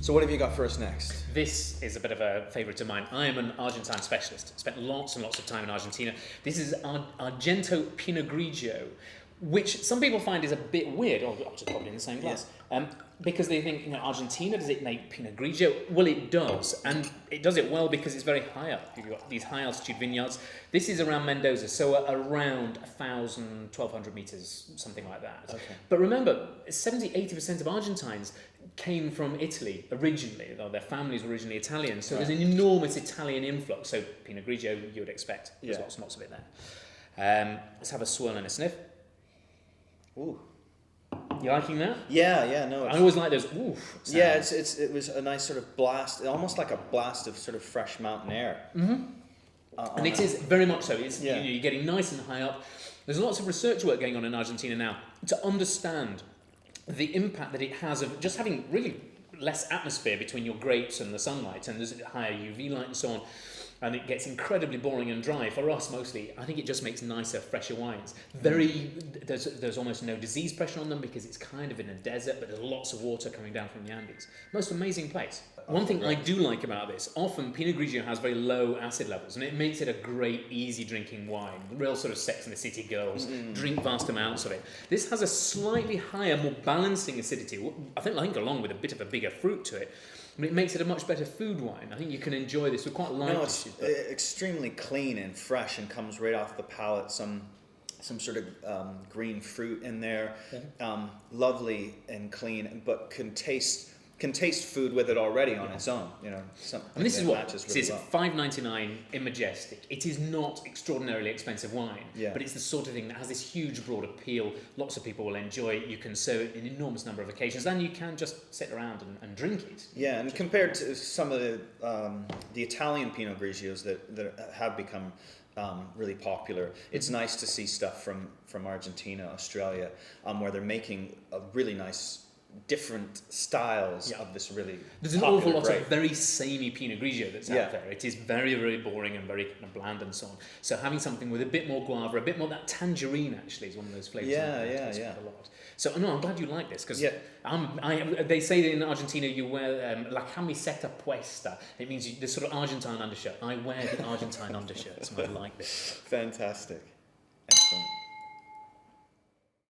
So what have you got for us next? This is a bit of a favourite of mine. I am an Argentine specialist. Spent lots and lots of time in Argentina. This is Argento Pinot Grigio, which some people find is a bit weird. Oh, I'll just pop it in the same glass. Yeah. Because they think, Argentina, does it make Pinot Grigio? Well, it does. And it does it well because it's very high up. You've got these high altitude vineyards. This is around Mendoza, so around 1,000, 1,200 metres, something like that. Okay. But remember, 70-80% of Argentines came from Italy originally, or their families were originally Italian, so there's an enormous Italian influx. So Pinot Grigio, you would expect. There's lots and lots of it there. Let's have a swirl and a sniff. Ooh. You liking that? Yeah, no. I always like those oof sounds. Yeah, it was a nice sort of blast, almost like a blast of sort of fresh mountain air. Mm-hmm. And it is very much so. It's, you're getting nice and high up. There's lots of research work going on in Argentina now to understand the impact that it has of just having really less atmosphere between your grapes and the sunlight, and there's higher UV light and so on. And it gets incredibly boring and dry. For us, mostly, I think it just makes nicer, fresher wines. There's almost no disease pressure on them because it's kind of in a desert, but there's lots of water coming down from the Andes. Most amazing place. One thing I do like about this, often Pinot Grigio has very low acid levels, and it makes it a great, easy drinking wine. Real sort of Sex and the City girls drink vast amounts of it. This has a slightly higher, more balancing acidity. I think along with a bit of a bigger fruit to it. I mean, it makes it a much better food wine. I think you can enjoy this with quite light dishes. No, it's extremely clean and fresh and comes right off the palate. Some sort of green fruit in there, lovely and clean, but can taste food with it already on its own. And this is what this is. $5.99 in Majestic. It is not extraordinarily expensive wine, but it's the sort of thing that has this huge broad appeal. Lots of people will enjoy it. You can serve it in an enormous number of occasions, and you can just sit around and drink it. Yeah, and compared to some of the Italian Pinot Grigios that have become really popular, it's nice to see stuff from Argentina, Australia, where they're making a really nice different styles of this really There's an awful lot of very samey Pinot Grigio that's out there. It is very, very boring and very kind of bland and so on. So having something with a bit more guava, a bit more that tangerine actually is one of those flavours. Yeah. A lot. So no, I'm glad you like this because they say that in Argentina you wear la camiseta puesta. It means the sort of Argentine undershirt. I wear the Argentine undershirts and I like this. Fantastic.